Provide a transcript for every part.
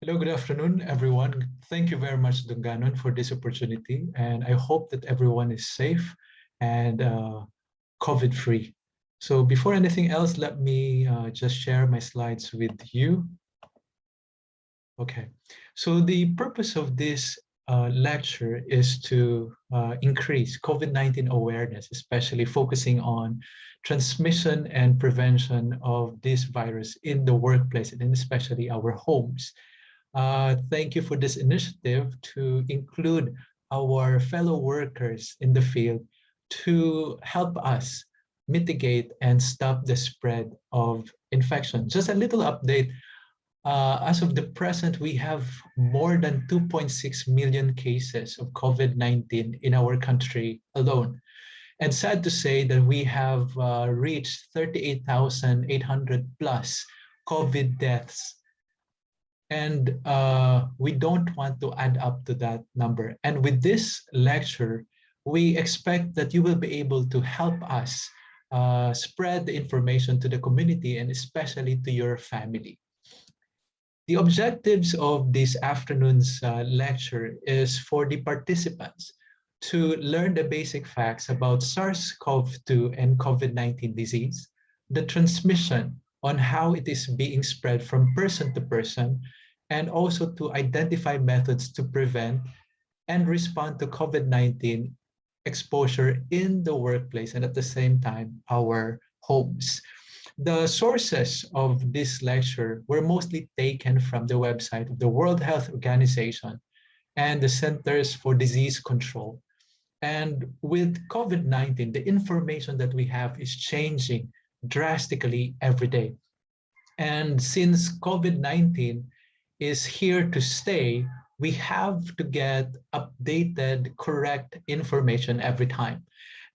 Hello, good afternoon, everyone. Thank you very much, Dunganon, for this opportunity. And I hope that everyone is safe and COVID-free. So before anything else, let me just share my slides with you. Okay, so the purpose of this lecture is to increase COVID-19 awareness, especially focusing on transmission and prevention of this virus in the workplace and especially our homes. Thank you for this initiative to include our fellow workers in the field to help us mitigate and stop the spread of infection. Just a little update. As of the present, we have more than 2.6 million cases of COVID-19 in our country alone. And sad to say that we have reached 38,800 plus COVID deaths. And we don't want to add up to that number. And with this lecture, we expect that you will be able to help us spread the information to the community and especially to your family. The objectives of this afternoon's lecture is for the participants to learn the basic facts about SARS-CoV-2 and COVID-19 disease, the transmission on how it is being spread from person to person, and also to identify methods to prevent and respond to COVID-19 exposure in the workplace and at the same time, our homes. The sources of this lecture were mostly taken from the website of the World Health Organization and the Centers for Disease Control. And with COVID-19, the information that we have is changing drastically every day. And since COVID-19 is here to stay, we have to get updated, correct information every time.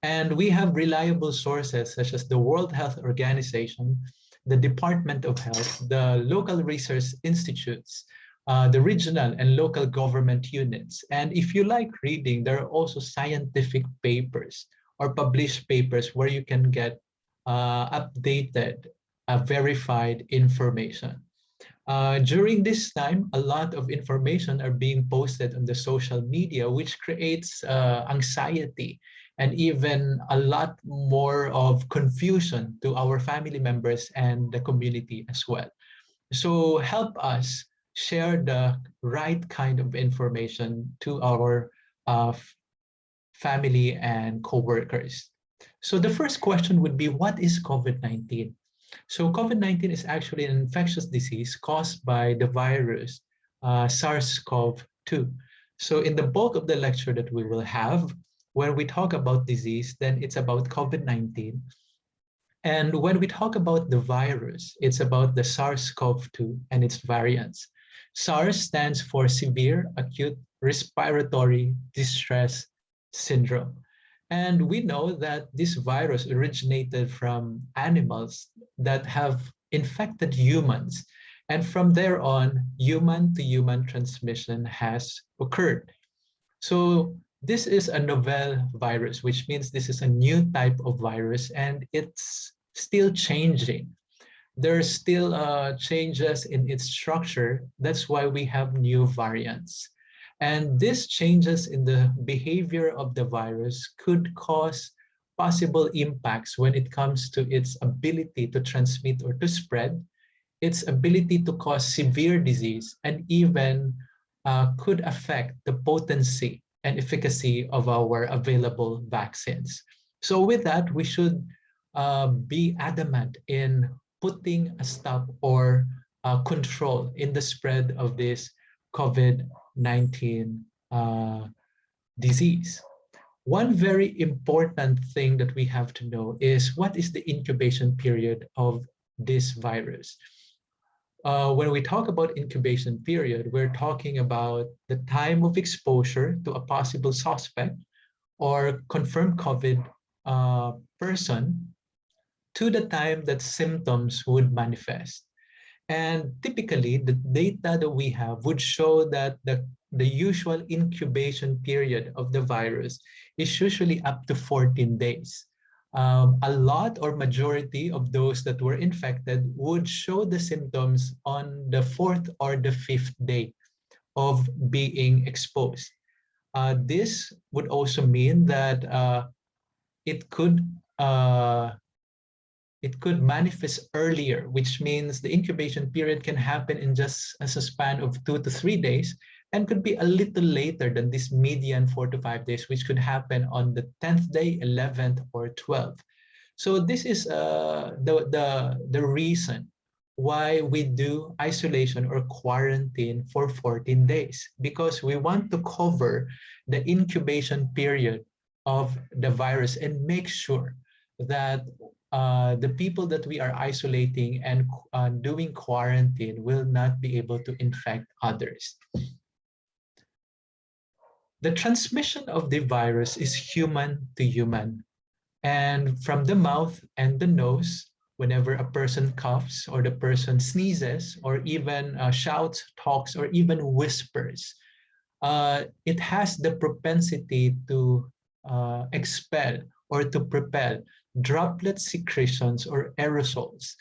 And we have reliable sources such as the World Health Organization, the Department of Health, the local research institutes, the regional and local government units. And if you like reading, there are also scientific papers or published papers where you can get updated, verified information. During this time, a lot of information are being posted on the social media, which creates anxiety and even a lot more of confusion to our family members and the community as well. So help us share the right kind of information to our family and co-workers. So the first question would be, what is COVID-19? So COVID-19 is actually an infectious disease caused by the virus SARS-CoV-2. So in the bulk of the lecture that we will have, when we talk about disease, then it's about COVID-19. And when we talk about the virus, it's about the SARS-CoV-2 and its variants. SARS stands for Severe Acute Respiratory Distress Syndrome. And we know that this virus originated from animals that have infected humans. And from there on, human-to-human transmission has occurred. So this is a novel virus, which means this is a new type of virus, and it's still changing. There are still changes in its structure. That's why we have new variants. And these changes in the behavior of the virus could cause possible impacts when it comes to its ability to transmit or to spread, its ability to cause severe disease, and even could affect the potency and efficacy of our available vaccines. So with that, we should be adamant in putting a stop or control in the spread of this COVID-19 disease. One very important thing that we have to know is what is the incubation period of this virus. When we talk about incubation period, we're talking about the time of exposure to a possible suspect or confirmed COVID person to the time that symptoms would manifest. And typically, the data that we have would show that the usual incubation period of the virus is usually up to 14 days. a lot or majority of those that were infected would show the symptoms on the 4th or the 5th day of being exposed. This would also mean that it could uh, it could manifest earlier, which means the incubation period can happen in just as a span of 2 to 3 days, and could be a little later than this median 4 to 5 days, which could happen on the 10th day, 11th, or 12th. So this is the reason why we do isolation or quarantine for 14 days, because we want to cover the incubation period of the virus and make sure that the people that we are isolating and doing quarantine will not be able to infect others. The transmission of the virus is human to human, and from the mouth and the nose, whenever a person coughs or the person sneezes or even shouts, talks, or even whispers, it has the propensity to expel or to propel droplet secretions or aerosols.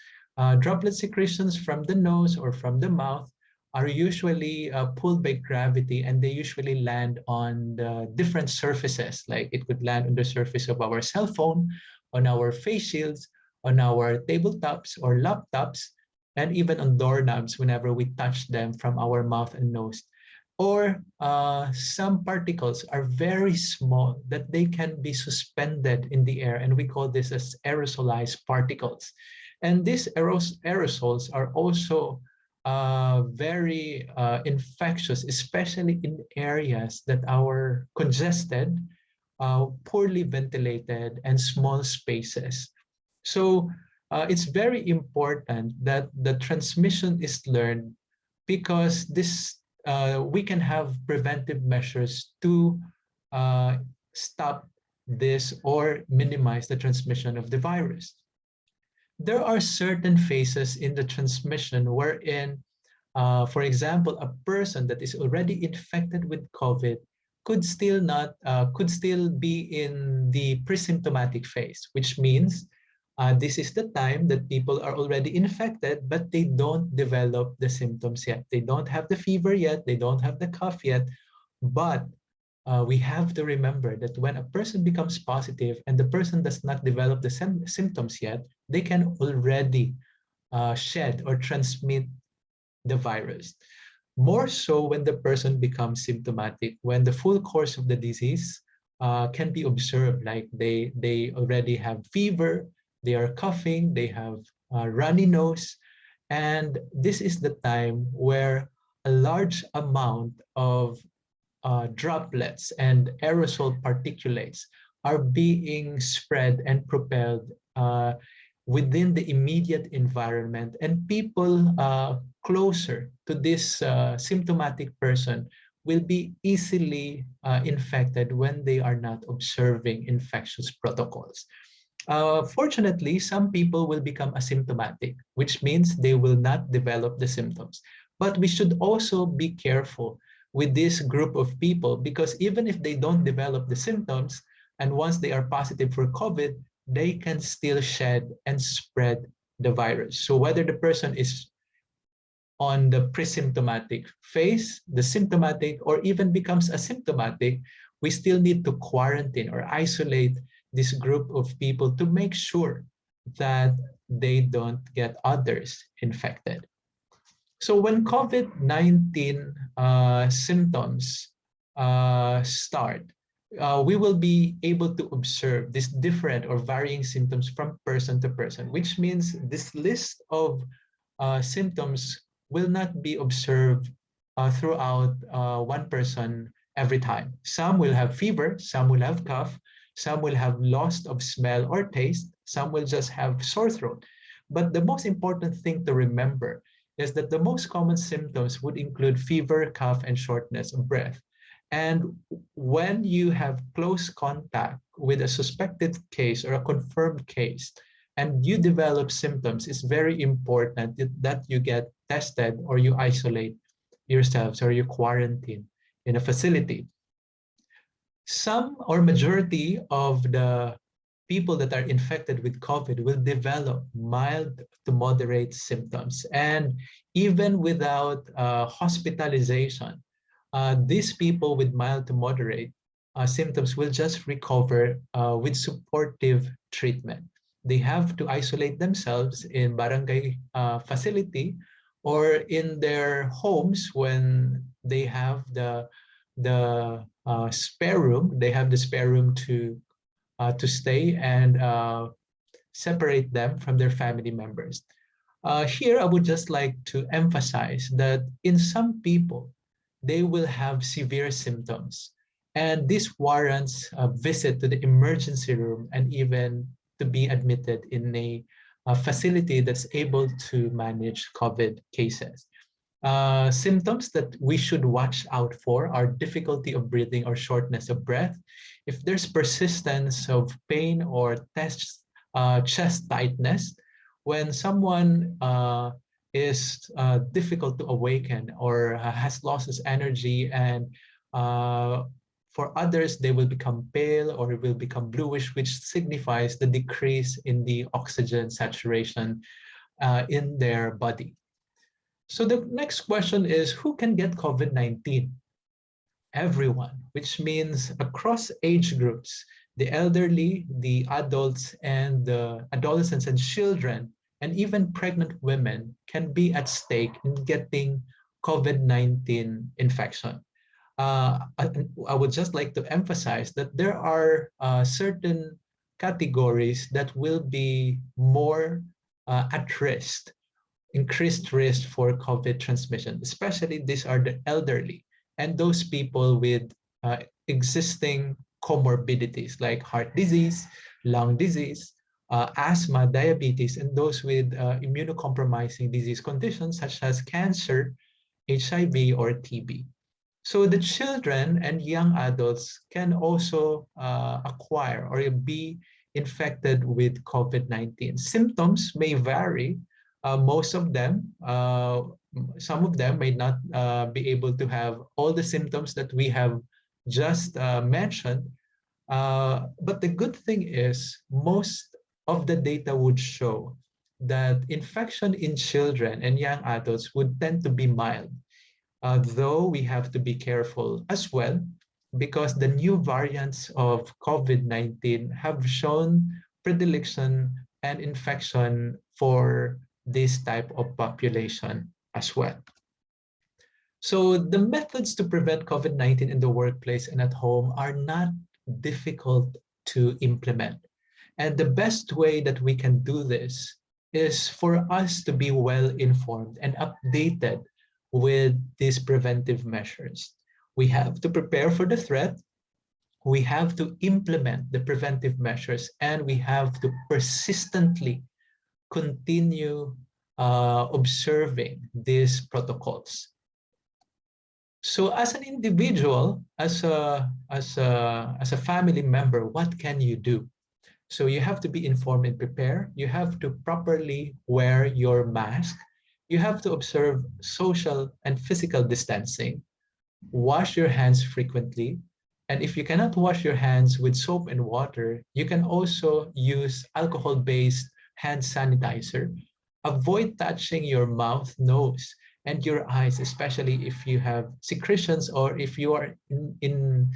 Droplet secretions from the nose or from the mouth are usually pulled by gravity, and they usually land on the different surfaces. Like it could land on the surface of our cell phone, on our face shields, on our tabletops or laptops, and even on doorknobs whenever we touch them from our mouth and nose. Or some particles are very small that they can be suspended in the air, and we call this as aerosolized particles. And these aerosols are also very infectious, especially in areas that are congested, poorly ventilated, and small spaces. So it's very important that the transmission is learned, because this we can have preventive measures to stop this or minimize the transmission of the virus. There are certain phases in the transmission wherein, for example, a person that is already infected with COVID could still be in the pre-symptomatic phase, which means this is the time that people are already infected, but they don't develop the symptoms yet. They don't have the fever yet, they don't have the cough yet, but we have to remember that when a person becomes positive and the person does not develop the symptoms yet, they can already shed or transmit the virus. More so when the person becomes symptomatic, when the full course of the disease can be observed, like they already have fever, they are coughing, they have a runny nose, and this is the time where a large amount of droplets and aerosol particulates are being spread and propelled within the immediate environment, and people closer to this symptomatic person will be easily infected when they are not observing infectious protocols. Fortunately, some people will become asymptomatic, which means they will not develop the symptoms. But we should also be careful with this group of people, because even if they don't develop the symptoms, and once they are positive for COVID, they can still shed and spread the virus. So whether the person is on the pre-symptomatic phase, the symptomatic, or even becomes asymptomatic, we still need to quarantine or isolate this group of people to make sure that they don't get others infected. So when COVID-19 symptoms start, we will be able to observe these different or varying symptoms from person to person, which means this list of symptoms will not be observed throughout one person every time. Some will have fever, some will have cough, some will have loss of smell or taste, some will just have sore throat. But the most important thing to remember is that the most common symptoms would include fever, cough, and shortness of breath. And when you have close contact with a suspected case or a confirmed case, and you develop symptoms, it's very important that you get tested or you isolate yourselves or you quarantine in a facility. Some or majority of the people that are infected with COVID will develop mild to moderate symptoms. And even without hospitalization, these people with mild to moderate symptoms will just recover with supportive treatment. They have to isolate themselves in barangay facility or in their homes when they have the spare room. They have the spare room to stay and separate them from their family members. Here, I would just like to emphasize that in some people, they will have severe symptoms, and this warrants a visit to the emergency room and even to be admitted in a facility that's able to manage COVID cases. Symptoms that we should watch out for are difficulty of breathing or shortness of breath. If there's persistence of pain or chest tightness, when someone is difficult to awaken or has lost his energy, and for others, they will become pale or will become bluish, which signifies the decrease in the oxygen saturation in their body. So the next question is, who can get COVID-19? Everyone, which means across age groups, the elderly, the adults, and the adolescents and children, and even pregnant women can be at stake in getting COVID-19 infection. I would just like to emphasize that there are certain categories that will be more at risk, increased risk for COVID transmission, especially these are the elderly and those people with existing comorbidities like heart disease, lung disease, asthma, diabetes, and those with immunocompromising disease conditions such as cancer, HIV, or TB. So the children and young adults can also acquire or be infected with COVID-19. Symptoms may vary. Most of them, some of them may not be able to have all the symptoms that we have just mentioned. But the good thing is most of the data would show that infection in children and young adults would tend to be mild, though we have to be careful as well because the new variants of COVID-19 have shown predilection and infection for this type of population as well. So the methods to prevent COVID-19 in the workplace and at home are not difficult to implement. And the best way that we can do this is for us to be well informed and updated with these preventive measures. We have to prepare for the threat, we have to implement the preventive measures, and we have to persistently continue observing these protocols. So as an individual, as a family member, what can you do? So you have to be informed and prepare. You have to properly wear your mask. You have to observe social and physical distancing. Wash your hands frequently. And if you cannot wash your hands with soap and water, you can also use alcohol-based hand sanitizer. Avoid touching your mouth, nose, and your eyes, especially if you have secretions or if you are in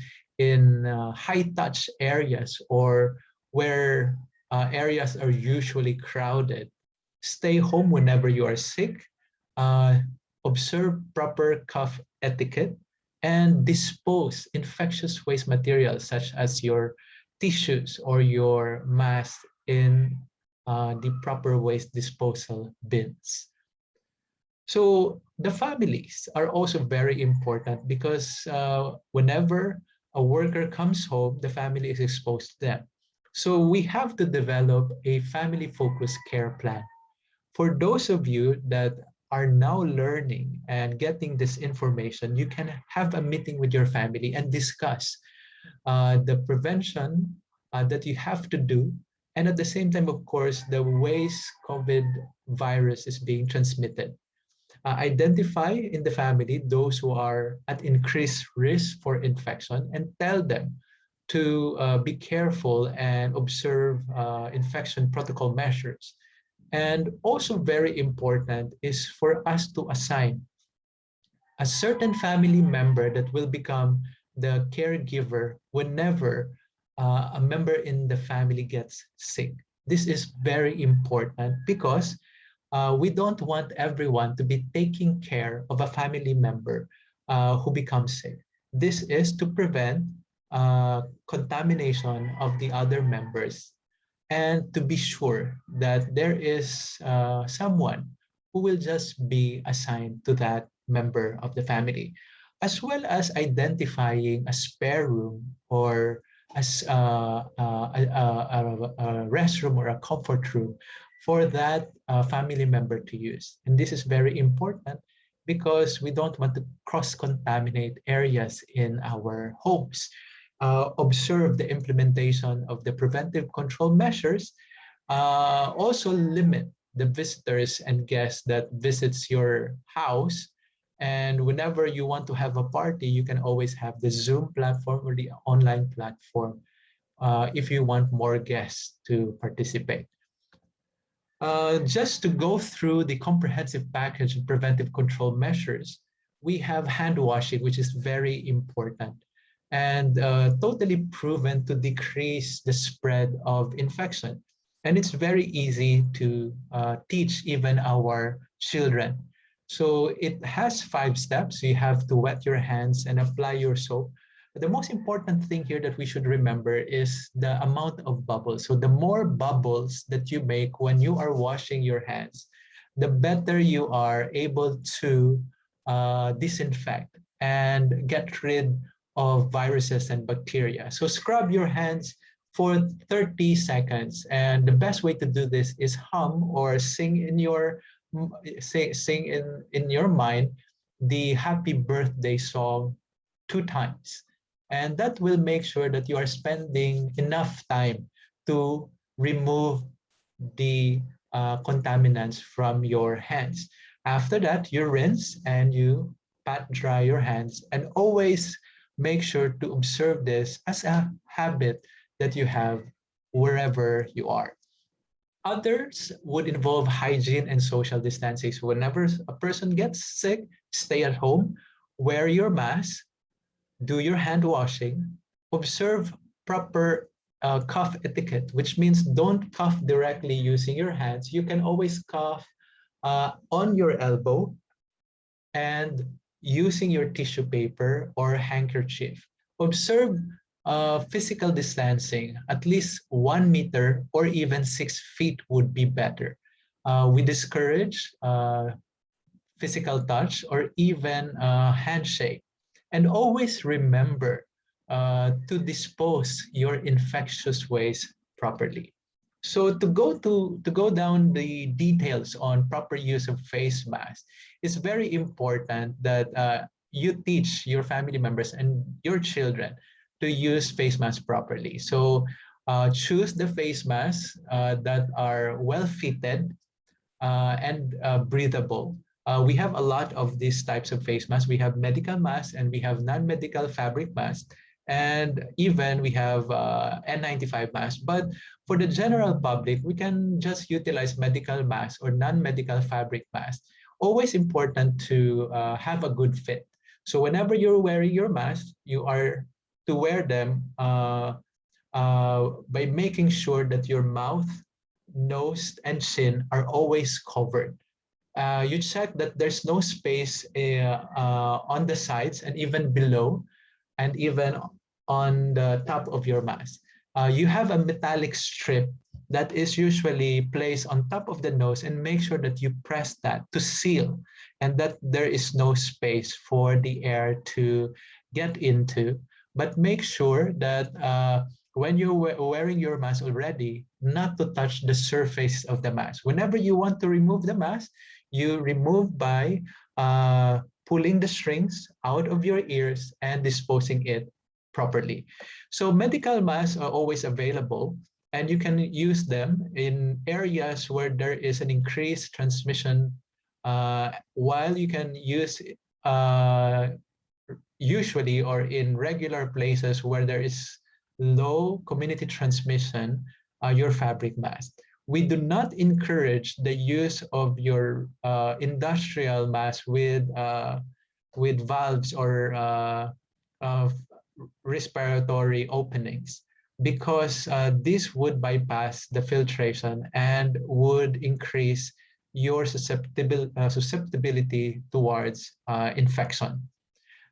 high-touch areas or where areas are usually crowded. Stay home whenever you are sick. Observe proper cough etiquette and dispose infectious waste materials such as your tissues or your mask in the proper waste disposal bins. So the families are also very important because whenever a worker comes home, the family is exposed to them. So we have to develop a family-focused care plan. For those of you that are now learning and getting this information, you can have a meeting with your family and discuss the prevention that you have to do. And at the same time, of course, the ways COVID virus is being transmitted. Identify in the family those who are at increased risk for infection and tell them to be careful and observe infection protocol measures. And also very important is for us to assign a certain family member that will become the caregiver whenever a member in the family gets sick. This is very important because we don't want everyone to be taking care of a family member who becomes sick. This is to prevent contamination of the other members and to be sure that there is someone who will just be assigned to that member of the family, as well as identifying a spare room or as a restroom or a comfort room for that family member to use. And this is very important because we don't want to cross-contaminate areas in our homes. Observe the implementation of the preventive control measures. Also limit the visitors and guests that visits your house. And whenever you want to have a party, you can always have the Zoom platform or the online platform if you want more guests to participate. Just to go through the comprehensive package of preventive control measures, we have hand washing, which is very important and totally proven to decrease the spread of infection. And it's very easy to teach even our children. So it has 5 steps. You have to wet your hands and apply your soap. But the most important thing here that we should remember is the amount of bubbles. So the more bubbles that you make when you are washing your hands, the better you are able to disinfect and get rid of viruses and bacteria. So scrub your hands for 30 seconds. And the best way to do this is hum or sing in your in your mind the happy birthday song 2 times. And that will make sure that you are spending enough time to remove the contaminants from your hands. After that, you rinse and you pat dry your hands, and always make sure to observe this as a habit that you have wherever you are. Others would involve hygiene and social distancing. So whenever a person gets sick, stay at home, wear your mask, do your hand washing, observe proper cough etiquette, which means don't cough directly using your hands. You can always cough on your elbow and using your tissue paper or handkerchief. Observe physical distancing, at least 1 meter or even 6 feet would be better. We discourage physical touch or even handshake. And always remember to dispose your infectious waste properly. So to go down the details on proper use of face masks, it's very important that you teach your family members and your children to use face masks properly. So choose the face masks that are well fitted and breathable. We have a lot of these types of face masks. We have medical masks and we have non-medical fabric masks. And even we have N95 masks. But for the general public, we can just utilize medical masks or non-medical fabric masks. Always important to have a good fit. So whenever you're wearing your mask, you are to wear them by making sure that your mouth, nose, and chin are always covered. You check that there's no space on the sides and even below, and even on the top of your mask. You have a metallic strip that is usually placed on top of the nose, and make sure that you press that to seal and that there is no space for the air to get into. But make sure that when you're wearing your mask already, not to touch the surface of the mask. Whenever you want to remove the mask, you remove by pulling the strings out of your ears and disposing it properly. So medical masks are always available, and you can use them in areas where there is an increased transmission, while you can use usually or in regular places where there is low community transmission, your fabric mask. We do not encourage the use of your industrial mask with valves or uh, respiratory openings, because this would bypass the filtration and would increase your susceptibility towards infection.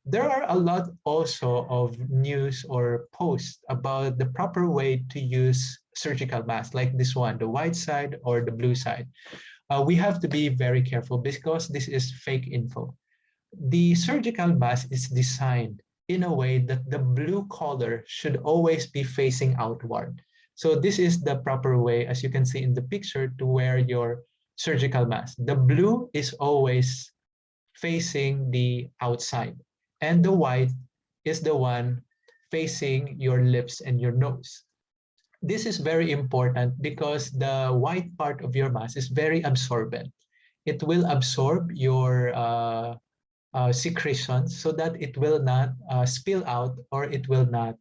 There are a lot also of news or posts about the proper way to use surgical masks, like this one, the white side or the blue side. We have to be very careful because this is fake info. The surgical mask is designed in a way that the blue color should always be facing outward. So this is the proper way, as you can see in the picture, to wear your surgical mask. The blue is always facing the outside, and the white is the one facing your lips and your nose. This is very important because the white part of your mask is very absorbent. It will absorb your secretions so that it will not spill out, or it will not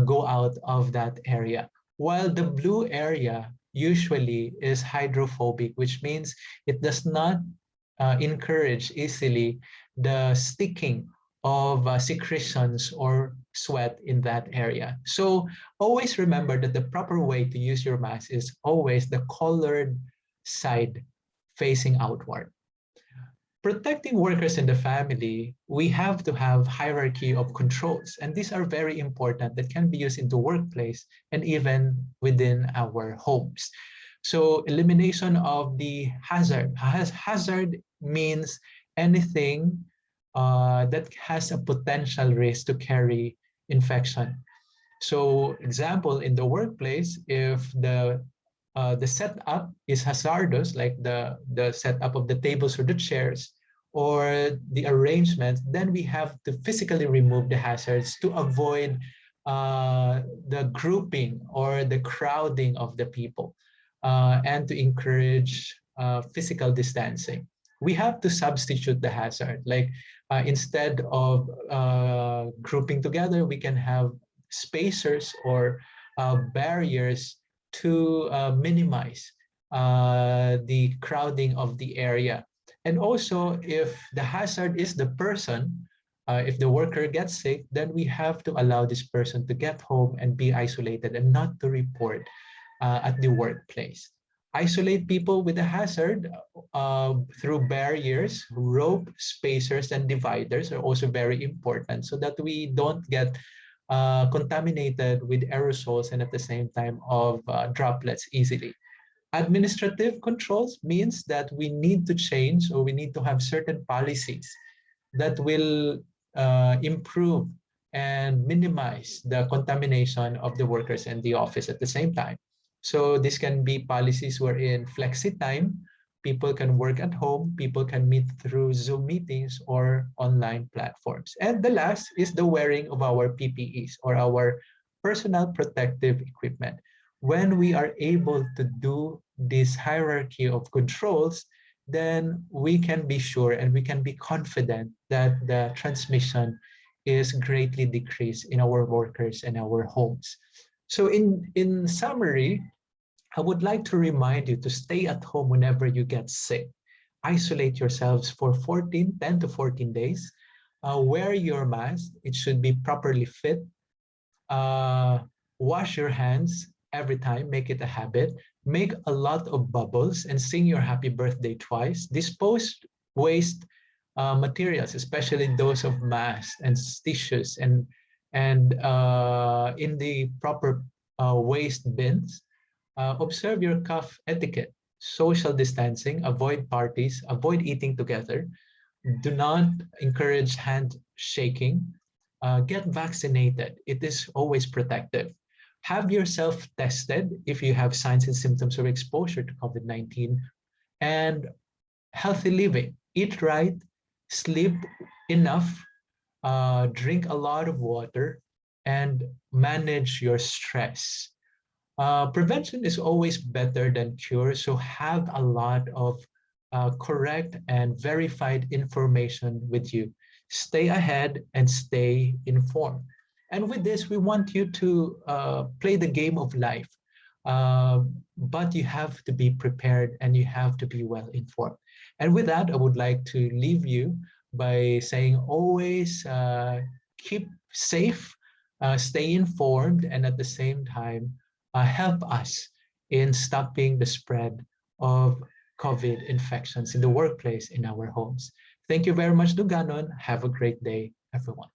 go out of that area. While the blue area usually is hydrophobic, which means it does not encourage easily the sticking of secretions or sweat in that area. So always remember that the proper way to use your mask is always the colored side facing outward. Protecting workers in the family, we have to have hierarchy of controls, and these are very important that can be used in the workplace and even within our homes. So elimination of the hazard. Hazard means anything that has a potential risk to carry infection. So example, in the workplace, if the setup is hazardous, like the setup of the tables or the chairs or the arrangement, then we have to physically remove the hazards to avoid the grouping or the crowding of the people, and to encourage physical distancing. We have to substitute the hazard, like instead of grouping together, we can have spacers or barriers to minimize the crowding of the area. And also, if the hazard is the person, if the worker gets sick, then we have to allow this person to get home and be isolated and not to report at the workplace. Isolate people with a hazard through barriers, rope, spacers, and dividers are also very important so that we don't get contaminated with aerosols and at the same time of droplets easily. Administrative controls means that we need to change, or we need to have certain policies that will improve and minimize the contamination of the workers and the office at the same time. So this can be policies wherein flexi time, people can work at home, people can meet through Zoom meetings or online platforms. And the last is the wearing of our PPEs, or our personal protective equipment. When we are able to do this hierarchy of controls, then we can be sure and we can be confident that the transmission is greatly decreased in our workers and our homes. So in summary, I would like to remind you to stay at home whenever you get sick. Isolate yourselves for 10 to 14 days. Wear your mask. It should be properly fit. Wash your hands every time. Make it a habit. Make a lot of bubbles and sing your happy birthday twice. Dispose waste materials, especially those of masks and tissues, and in the proper waste bins. Observe your cough etiquette, social distancing, avoid parties, avoid eating together. Do not encourage handshaking. Get vaccinated. It is always protective. Have yourself tested if you have signs and symptoms of exposure to COVID-19. And healthy living. Eat right, sleep enough, drink a lot of water, and manage your stress. Prevention is always better than cure, so have a lot of correct and verified information with you. Stay ahead and stay informed. And with this, we want you to play the game of life. But you have to be prepared and you have to be well informed. And with that, I would like to leave you by saying always keep safe, stay informed, and at the same time, help us in stopping the spread of COVID infections in the workplace, in our homes. Thank you very much, Duganon. Have a great day, everyone.